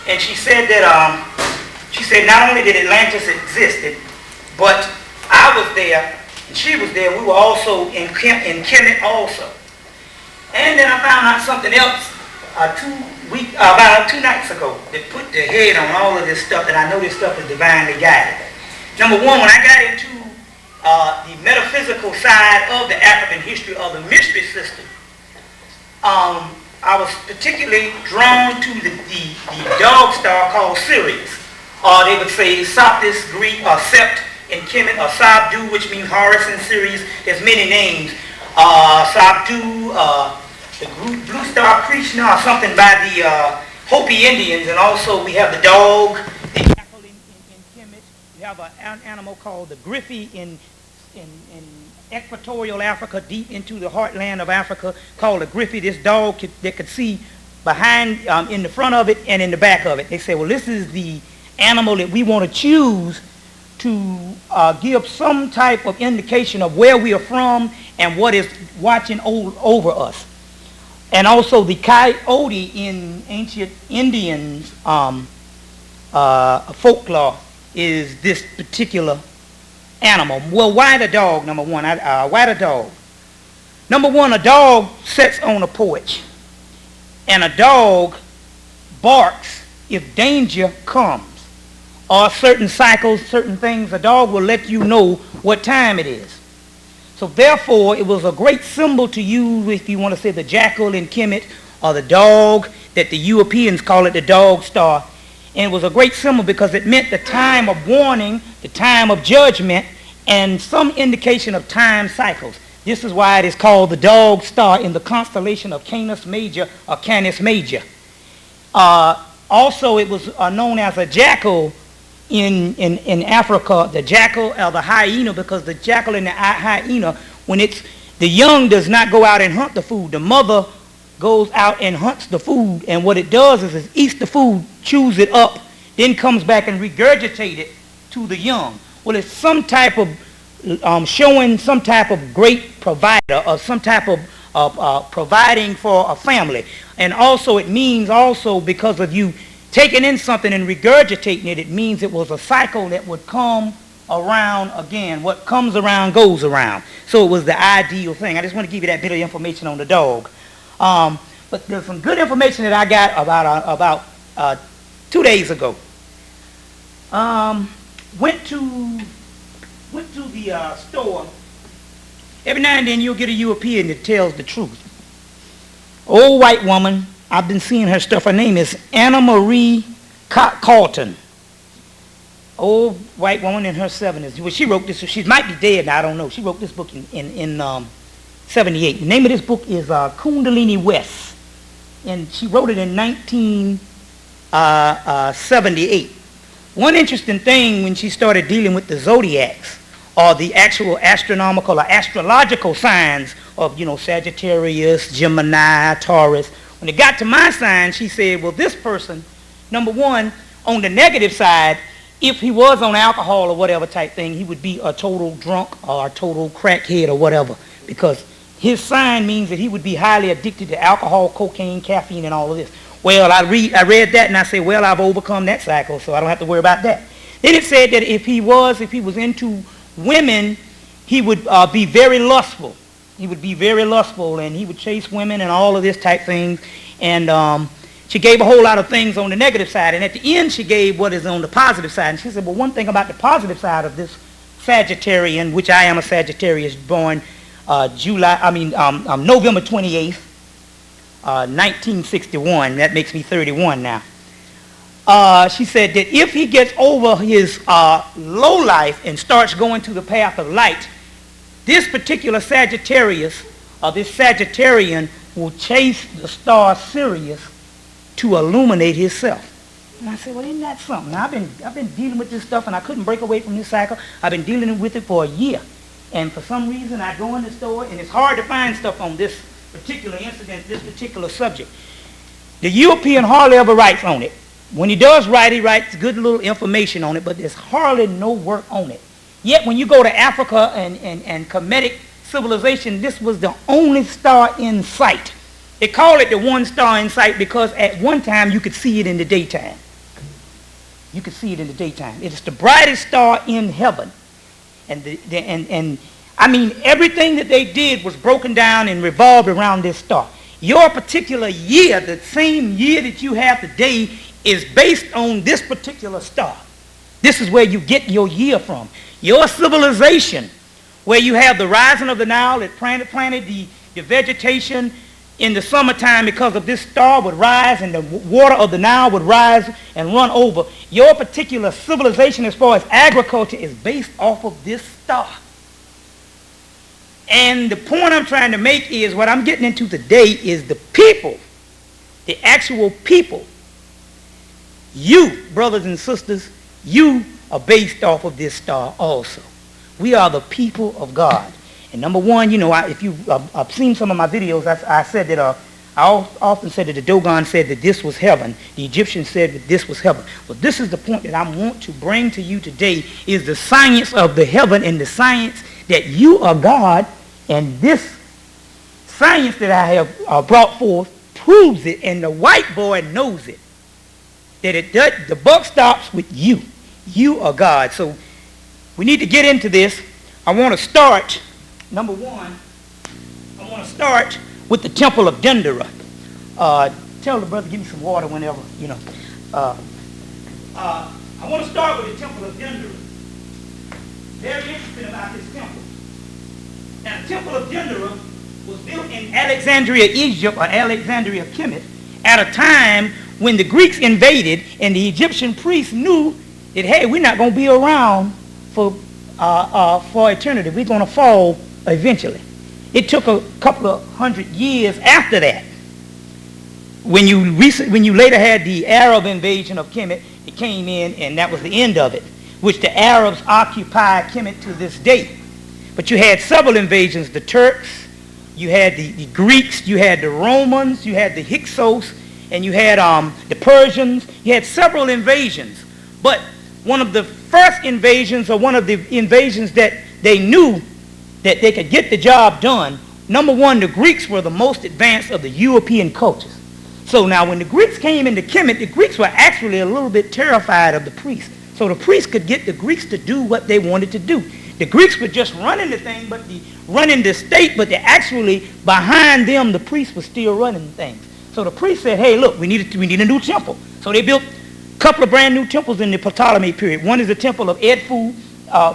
And she said that not only did Atlantis exist, but I was there and she was there. We were also in HEMMITT also. And then I found out something else about 2 nights ago that put the head on all of this stuff, that I know this stuff is divinely guided. Number one, when I got into the metaphysical side of the African history of the mystery system, I was particularly drawn to the dog star called Sirius. Or they would say Sothic, Greek, or Sept in HEMMITT, or Sabdu, which means Horus and Sirius. There's many names. Sabdu, the Blue Star Krishna, or something by the Hopi Indians. And also we have the dog, the jackal in HEMMITT. We have an animal called the griffey in equatorial Africa, deep into the heartland of Africa, called a griffey. This dog that could see behind, in the front of it and in the back of it. They say, well, this is the animal that we want to choose to give some type of indication of where we are from and what is watching over us. And also the coyote in ancient Indians folklore is this particular animal. Well, why the dog, number one? Why the dog? Number one, a dog sits on a porch, and a dog barks if danger comes, or certain cycles, certain things. A dog will let you know what time it is. So therefore, it was a great symbol to use if you want to say the jackal in HEMMITT, or the dog that the Europeans call it, the dog star. And it was a great symbol because it meant the time of warning, the time of judgment, and some indication of time cycles. This is why it is called the dog star in the constellation of Canis Major or Canis Major. Also, it was known as a jackal in Africa, the jackal or the hyena, because the jackal and the hyena, when the young does not go out and hunt the food. The mother goes out and hunts the food, and what it does is it eats the food, chews it up, then comes back and regurgitates it to the young. Well, it's some type of showing some type of great provider, or some type of providing for a family. And also it means also because of you taking in something and regurgitating it, it means it was a cycle that would come around again. What comes around goes around. So it was the ideal thing. I just want to give you that bit of information on the dog. But there's some good information that I got about 2 days ago. Went to the store. Every now and then you'll get a European that tells the truth. Old white woman, I've been seeing her stuff. Her name is Anna Marie Carlton. Old white woman in her 70s. Well, she wrote this. She might be dead now. I don't know. She wrote this book in 78. The name of this book is Kundalini West, and she wrote it in 1978. One interesting thing when she started dealing with the zodiacs, or the actual astronomical or astrological signs of, Sagittarius, Gemini, Taurus. When it got to my sign, she said, well, this person, number one, on the negative side, if he was on alcohol or whatever type thing, he would be a total drunk or a total crackhead or whatever, because his sign means that he would be highly addicted to alcohol, cocaine, caffeine, and all of this. Well, I read that and I say, well, I've overcome that cycle, so I don't have to worry about that. Then it said that if he was into women, he would be very lustful. He would be very lustful, and he would chase women and all of this type thing. And she gave a whole lot of things on the negative side, and at the end she gave what is on the positive side. And she said, well, one thing about the positive side of this Sagittarian, which I am a Sagittarius, born November 28th, 1961. That makes me 31 now. She said that if he gets over his low life and starts going to the path of light, this particular Sagittarius, or this Sagittarian, will chase the star Sirius to illuminate himself. And I said, well, isn't that something? Now, I've been dealing with this stuff, and I couldn't break away from this cycle. I've been dealing with it for a year. And for some reason, I go in the store, and it's hard to find stuff on this particular incident, this particular subject. The European hardly ever writes on it. When he does write, he writes good little information on it, but there's hardly no work on it. Yet when you go to Africa and Kemetic civilization, this was the only star in sight. They call it the one star in sight because at one time you could see it in the daytime. You can see it in the daytime. It is the brightest star in heaven. And I mean, everything that they did was broken down and revolved around this star. Your particular year, the same year that you have today, is based on this particular star. This is where you get your year from. Your civilization, where you have the rising of the Nile, it planted the vegetation in the summertime because of this star would rise and the water of the Nile would rise and run over. Your particular civilization as far as agriculture is based off of this star. And the point I'm trying to make is what I'm getting into today is the people, the actual people. You, brothers and sisters, you are based off of this star also. We are the people of God. And number one, you know, if I've seen some of my videos, I said that, I often said that the Dogon said that this was heaven. The Egyptians said that this was heaven. But this is the point that I want to bring to you today is the science of the heaven and the science that you are God. And this science that I have brought forth proves it, and the white boy knows it. That the buck stops with you. You are God. So we need to get into this. I want to start. Number one, I want to start with the temple of Dendera. Tell the brother, give me some water whenever, you know. I want to start with the temple of Dendera. Very interesting about this temple. Now, the temple of Dendera was built in Alexandria, Egypt, or Alexandria, HEMMITT, at a time when the Greeks invaded and the Egyptian priests knew that, hey, we're not going to be around for eternity. We're going to fall eventually. It took a couple of hundred years after that. When you later had the Arab invasion of Kemet, it came in, and that was the end of it, which the Arabs occupy Kemet to this day. But you had several invasions: the Turks, you had the Greeks, you had the Romans, you had the Hyksos, and you had the Persians. You had several invasions. But one of the first invasions, or one of the invasions that they knew that they could get the job done, number one, the Greeks were the most advanced of the European cultures. So now when the Greeks came into Kemet, the Greeks were actually a little bit terrified of the priests. So the priests could get the Greeks to do what they wanted to do. The Greeks were just running the thing, running the state, but they actually, behind them, the priests were still running things. So the priests said, hey, look, we need a new temple. So they built a couple of brand new temples in the Ptolemy period. One is the temple of Edfu,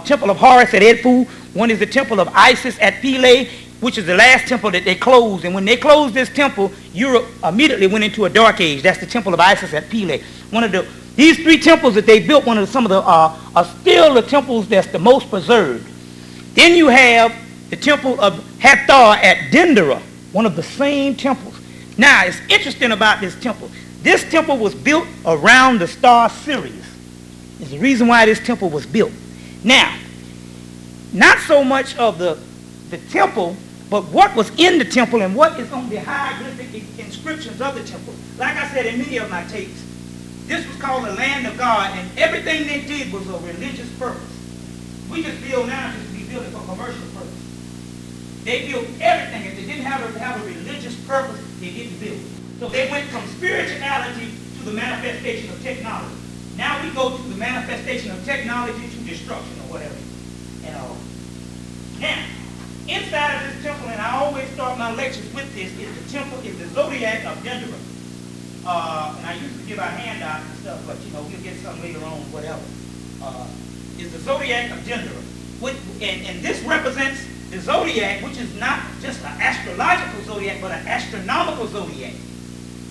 temple of Horus at Edfu. One is the temple of Isis at Philae, which is the last temple that they closed. And when they closed this temple, Europe immediately went into a dark age. That's the temple of Isis at Philae. These three temples that they built, are still the temples that's the most preserved. Then you have the temple of Hathor at Dendera, one of the same temples. Now, it's interesting about this temple. This temple was built around the star Sirius. It's the reason why this temple was built. Now, not so much of the temple, but what was in the temple and what is on the hieroglyphic inscriptions of the temple. Like I said in many of my tapes, this was called the land of God, and everything they did was a religious purpose. We just build now just to be building for commercial purpose. They built everything. If they didn't have a religious purpose, they didn't build. So they went from spirituality to the manifestation of technology. Now we go to the manifestation of technology to destruction or whatever. Now, inside of this temple, and I always start my lectures with this, is the zodiac of Dendera. And I used to give out handouts and stuff, but we'll get some later on, whatever. Is the zodiac of Dendera. And this represents the zodiac, which is not just an astrological zodiac, but an astronomical zodiac.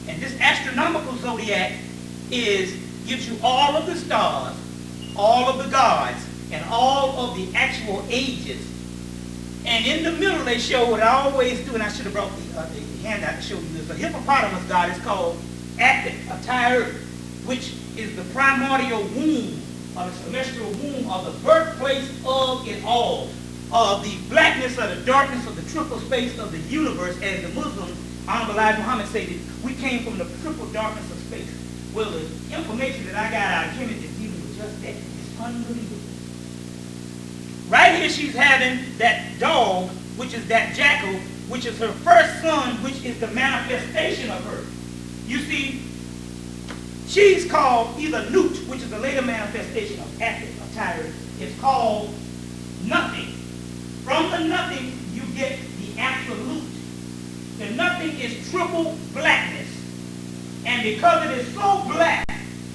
And this astronomical zodiac gives you all of the stars, all of the gods, and all of the actual ages. And in the middle they show what I always do, and I should have brought the handout to show you this. The hippopotamus god is called Attic, a Tyre, which is the primordial womb, or the celestial womb, or the birthplace of it all, of the blackness or the darkness of the triple space of the universe, as the Muslims, Honorable Elijah Muhammad, say that we came from the triple darkness of space. Well, the information that I got out of Kemet is dealing with just that. It's unbelievable. Right here she's having that dog, which is that jackal, which is her first son, which is the manifestation of her. You see, She's called either Nut, which is a later manifestation of Attic or Tyre. It's called nothing. From the nothing, you get the absolute. The nothing is triple blackness. And because it is so black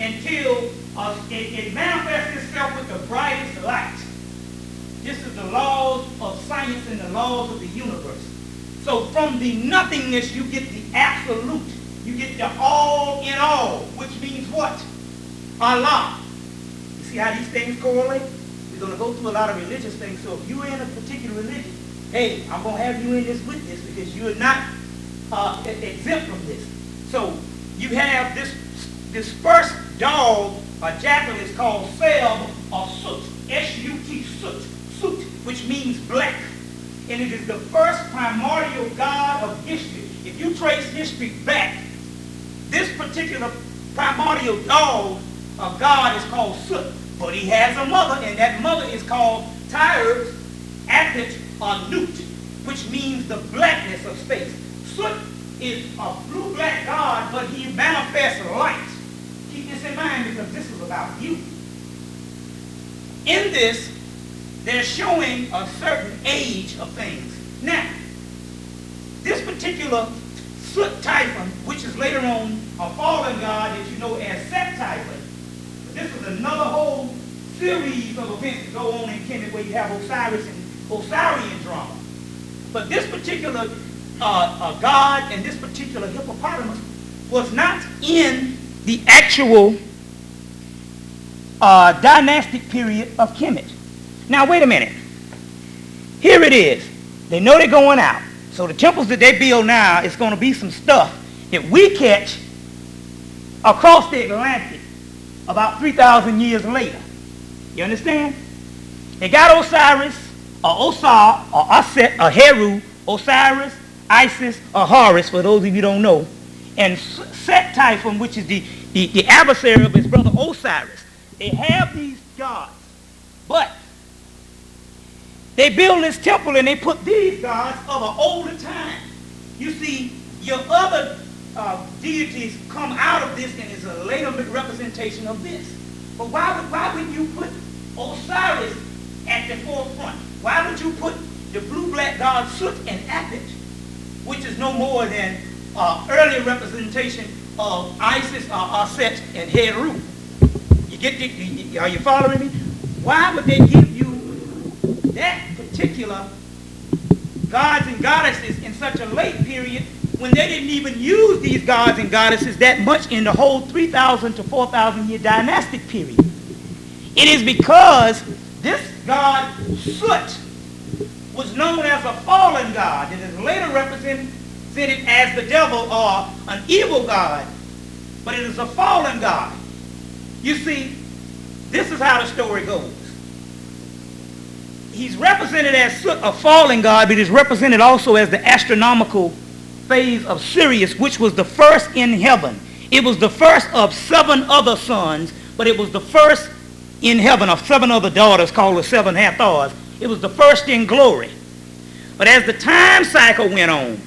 until it manifests itself with the brightest light. This is the laws of science and the laws of the universe. So from the nothingness, you get the absolute. You get the all in all, which means what? Allah. You see how these things correlate? We're going to go through a lot of religious things. So if you're in a particular religion, hey, I'm going to have you in this with this because you're not exempt from this. So you have this first dog or jackal is called Seb or Soot. S-U-T, Soot. Soot, which means black. And it is the first primordial god of history. If you trace history back, this particular primordial dog of God is called Soot. But he has a mother, and that mother is called Tyre, Attic, or Nut, which means the blackness of space. Soot is a blue-black god, but he manifests light. Keep this in mind because this is about you. In this, they're showing a certain age of things. Now, this particular Soot Typhon, which is later on a fallen god that you know as Set Typhon, this is another whole series of events that go on in Kemet where you have Osiris and Osirian drama. But this particular god and this particular hippopotamus was not in the actual dynastic period of Kemet. Now, wait a minute. Here it is. They know they're going out. So the temples that they build now, it's going to be some stuff that we catch across the Atlantic about 3,000 years later. You understand? They got Osiris, or Osar, or Aset, or Heru, Osiris, Isis, or Horus, for those of you who don't know, and Set Typhon, which is the adversary of his brother Osiris. They have these gods, but they build this temple and they put these gods of an older time. You see, your other deities come out of this and is a later representation of this. But why would you put Osiris at the forefront? Why would you put the blue-black god Soot and Apit, which is no more than earlier representation of Isis or Aset and Heru? You get are you following me? Why would they give you that particular gods and goddesses in such a late period when they didn't even use these gods and goddesses that much in the whole 3,000 to 4,000 year dynastic period? It is because this god Soot was known as a fallen god and is later represented as the devil or an evil god, but it is a fallen god. You see, this is how the story goes. He's represented as Soot, a fallen god, but he's represented also as the astronomical phase of Sirius, which was the first in heaven. It was the first of 7 other sons, but it was the first in heaven of 7 other daughters called the 7 Hathors. It was the first in glory. But as the time cycle went on,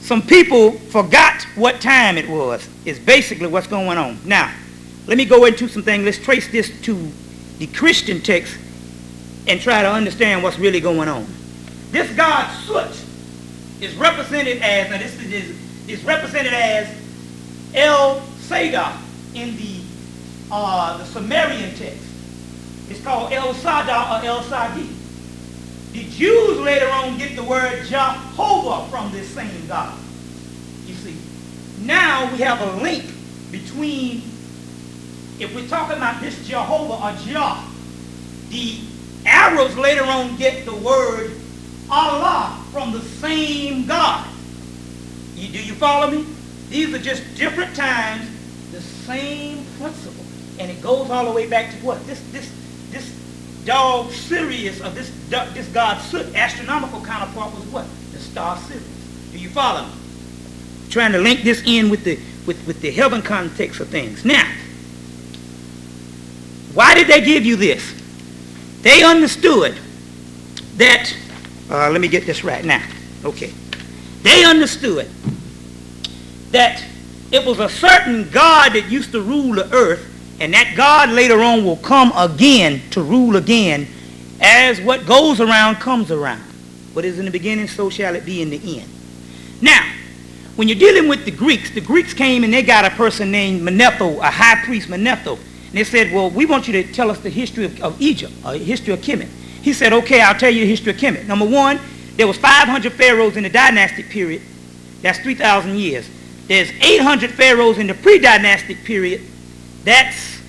some people forgot what time it was, is basically what's going on. Now, let me go into some things. Let's trace this to the Christian text and try to understand what's really going on. This god Soot is represented as, now this is represented as El Sadar in the Sumerian text. It's called El Sadar or El Sadi. The Jews later on get the word Jehovah from this same God. You see, now we have a link between, if we're talking about this Jehovah or Jah, the Arabs later on get the word Allah from the same God. Do you follow me? These are just different times, the same principle. And it goes all the way back to what? This dog Sirius, or this god Soot, astronomical counterpart was what? The star Sirius. Do you follow me? Trying to link this in with the heaven context of things. Now, why did they give you this? They understood that, let me get this right now. Okay. They understood that it was a certain God that used to rule the earth, and that God later on will come again to rule again, as what goes around comes around. What is in the beginning, so shall it be in the end. Now, when you're dealing with the Greeks came and they got a person named Manetho, a high priest Manetho. And they said, well, we want you to tell us the history of Egypt, a history of Kemet. He said, okay, I'll tell you the history of Kemet. Number one, there was 500 pharaohs in the dynastic period. That's 3,000 years. There's 800 pharaohs in the pre-dynastic period. That's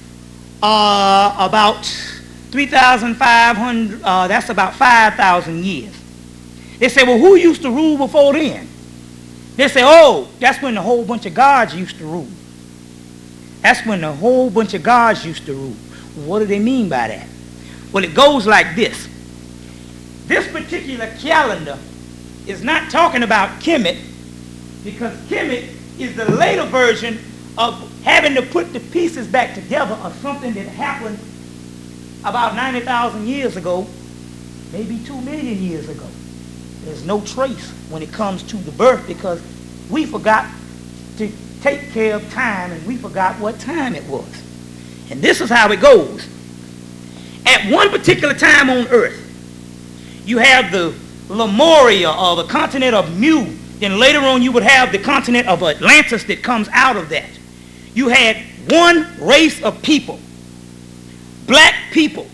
about 3,500, that's about 5,000 years. They say, well, who used to rule before then? They say, oh, that's when a whole bunch of gods used to rule. That's when a whole bunch of gods used to rule. What do they mean by that? Well, it goes like this. This particular calendar is not talking about Kemet, because Kemet is the later version of having to put the pieces back together of something that happened about 90,000 years ago, maybe 2 million years ago. There's no trace when it comes to the birth, because we forgot to take care of time, and we forgot what time it was. And this is how it goes. At one particular time on earth, you have the Lemuria, or the continent of Mu. Then later on you would have the continent of Atlantis that comes out of that. You had one race of people, black people.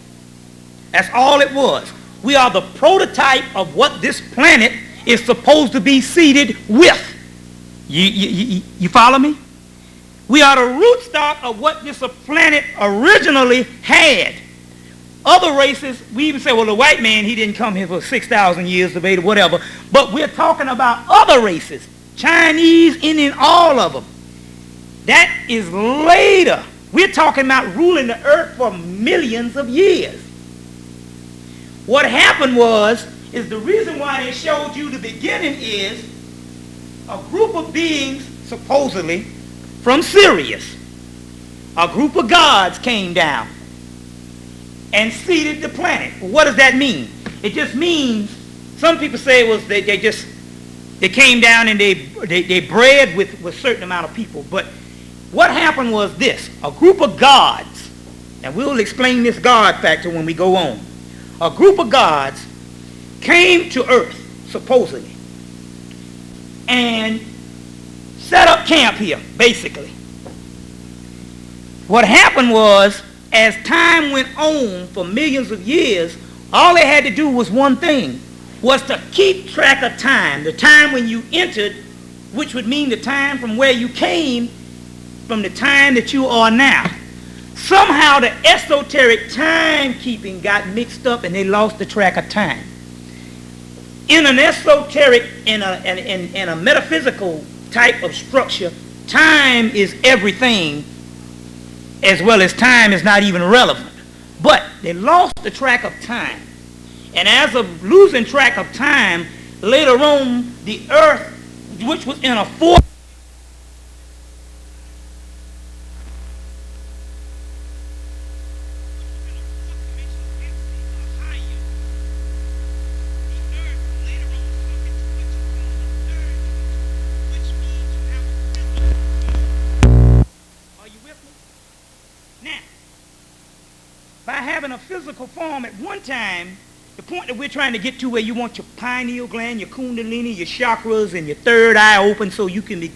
That's all it was. We are the prototype of what this planet is supposed to be seeded with. You follow me? We are the rootstock of what this planet originally had. Other races, we even say, well, the white man, he didn't come here for 6,000 years, or whatever. But we're talking about other races, Chinese, Indian, all of them. That is later. We're talking about ruling the earth for millions of years. What happened is the reason why they showed you the beginning is a group of beings, supposedly, from Sirius. A group of gods came down and seeded the planet. Well, what does that mean? It just means, some people say it was they came down and they bred with a certain amount of people. But what happened was this: a group of gods, and we'll explain this God factor when we go on. A group of gods came to earth, supposedly, and set up camp here, basically. What happened was, as time went on for millions of years, all they had to do was one thing, was to keep track of time. The time when you entered, which would mean the time from where you came, from the time that you are now. Somehow the esoteric timekeeping got mixed up and they lost the track of time. In an esoteric, in a metaphysical type of structure, time is everything, as well as time is not even relevant. But they lost the track of time. And as of losing track of time, later on, the earth, which was in a fourth, a physical form at one time, the point that we're trying to get to, where you want your pineal gland, your kundalini, your chakras, and your third eye open so you can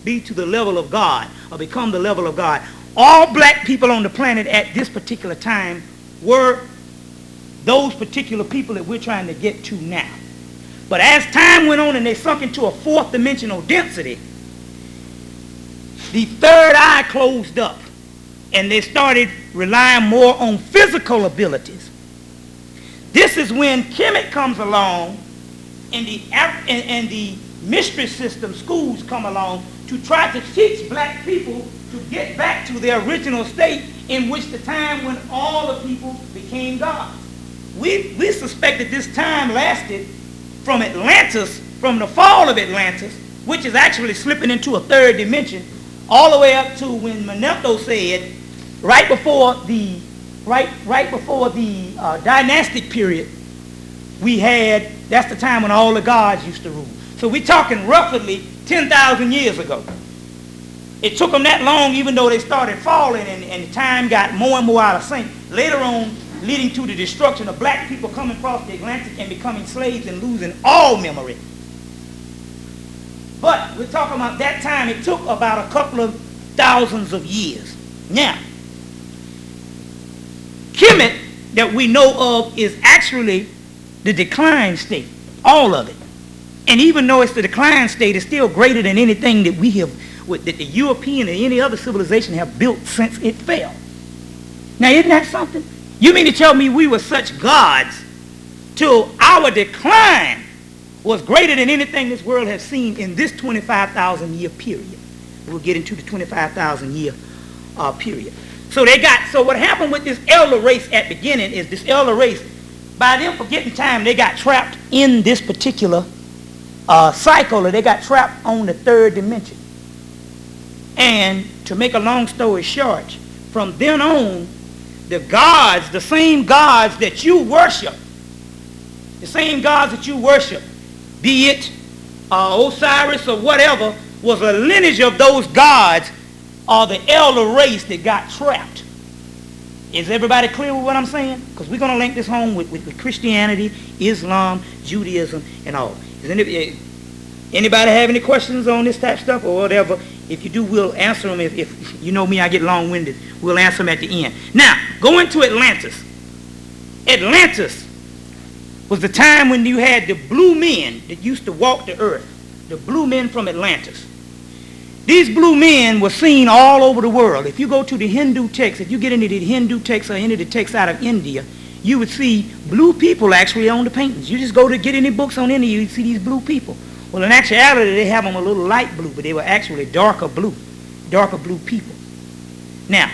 be to the level of God, or become the level of God. All black people on the planet at this particular time were those particular people that we're trying to get to now. But as time went on and they sunk into a fourth dimensional density, the third eye closed up, and they started relying more on physical abilities. This is when Kemet comes along, and the mystery system schools come along to try to teach black people to get back to their original state, in which the time when all the people became gods. We suspect that this time lasted from Atlantis, from the fall of Atlantis, which is actually slipping into a third dimension, all the way up to when Manetho said, right before the dynastic period, that's the time when all the gods used to rule. So we're talking roughly 10,000 years ago. it took them that long, even though they started falling and the time got more and more out of sync. Later on, leading to the destruction of black people coming across the Atlantic and becoming slaves and losing all memory. But we're talking about that time. It took about a couple of thousands of years. Now, HEMMITT that we know of is actually the decline state, all of it. And even though it's the decline state, it's still greater than anything that we have, that the European or any other civilization have built since it fell. Now, isn't that something? You mean to tell me we were such gods till our decline was greater than anything this world has seen in this 25,000 year period? We'll get into the 25,000 year period. So what happened with this elder race at the beginning is this elder race, by them forgetting time, they got trapped in this particular cycle, or they got trapped on the third dimension. And to make a long story short, from then on, the gods, the same gods that you worship, be it Osiris or whatever, was a lineage of those gods or the elder race that got trapped. Is everybody clear with what I'm saying? Because we're going to link this home with Christianity, Islam, Judaism, and all. Does anybody have any questions on this type of stuff or whatever? If you do, we'll answer them. If you know me, I get long-winded. We'll answer them at the end. Now, going to Atlantis. Atlantis was the time when you had the blue men that used to walk the earth. The blue men from Atlantis. These blue men were seen all over the world. If you go to the Hindu text, if you get into the Hindu text or any of the texts out of India, you would see blue people actually on the paintings. You just go to get any books on India, you'd see these blue people. Well, in actuality, they have them a little light blue, but they were actually darker blue people. Now,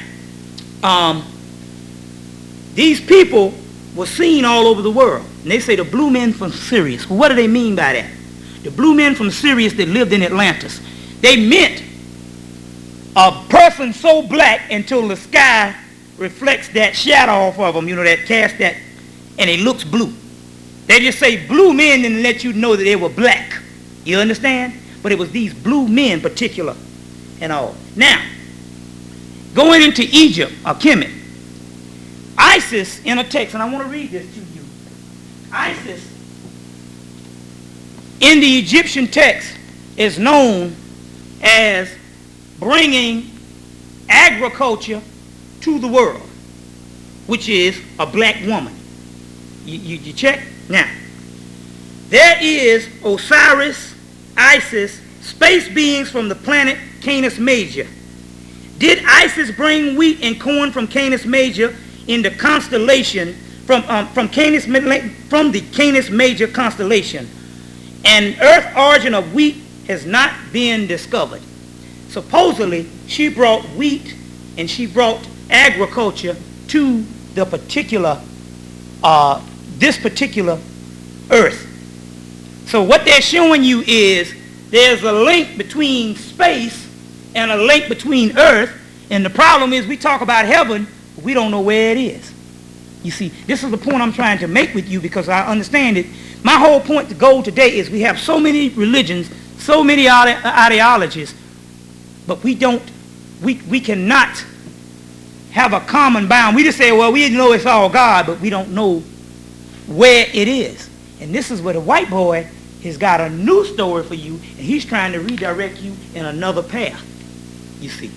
these people were seen all over the world. And they say the blue men from Sirius. Well, what do they mean by that? The blue men from Sirius that lived in Atlantis. They meant a person so black until the sky reflects that shadow off of them, that cast that, and it looks blue. They just say blue men and let you know that they were black. You understand? But it was these blue men particular and all. Now, going into Egypt, or Kemet, Isis in a text, and I want to read this to you. Isis in the Egyptian text is known as bringing agriculture to the world, which is a black woman. You check? Now, there is Osiris, Isis, space beings from the planet Canis Major. Did Isis bring wheat and corn from Canis Major in the constellation, from the Canis Major constellation? And Earth origin of wheat has not been discovered. Supposedly, she brought wheat and she brought agriculture to the particular, this particular Earth. So what they're showing you is there's a link between space and a link between Earth, and the problem is we talk about heaven, but we don't know where it is. You see, this is the point I'm trying to make with you, because I understand it. My whole point to go today is we have so many religions, so many ideologies, but we cannot have a common bound. We just say, well, we know it's all God, but we don't know where it is. And this is where the white boy has got a new story for you, and he's trying to redirect you in another path. You see,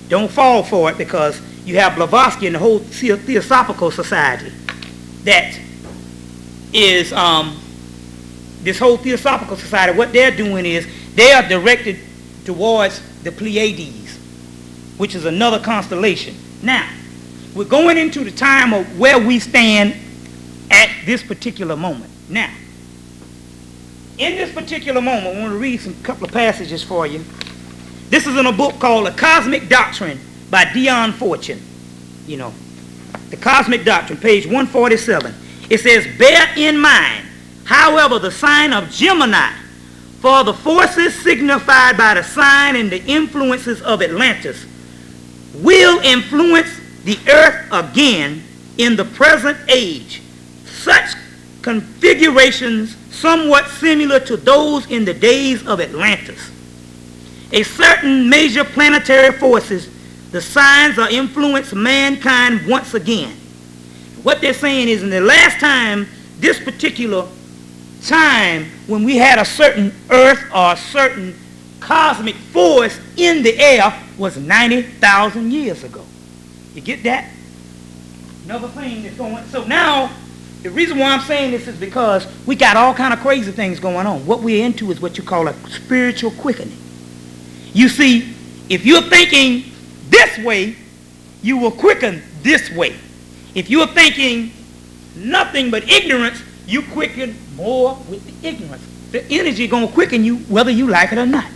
don't fall for it, because you have Blavatsky and the whole Theosophical Society that is this whole Theosophical Society. What they're doing is they are directed towards the Pleiades, which is another constellation. Now, we're going into the time of where we stand at this particular moment. Now, in this particular moment, I want to read a couple of passages for you. This is in a book called The Cosmic Doctrine by Dion Fortune. The Cosmic Doctrine, page 147. It says, bear in mind, however, the sign of Gemini, for the forces signified by the sign and the influences of Atlantis will influence the earth again in the present age. Such configurations somewhat similar to those in the days of Atlantis. a certain major planetary forces, the signs or influence mankind once again. What they're saying is in the last time, this particular time when we had a certain earth or a certain cosmic force in the air was 90,000 years ago. You get that? Another thing that's going on. So now, the reason why I'm saying this is because we got all kind of crazy things going on. What we're into is what you call a spiritual quickening. You see, if you're thinking this way, you will quicken this way. If you're thinking nothing but ignorance, you quicken more with the ignorance. The energy going to quicken you whether you like it or not.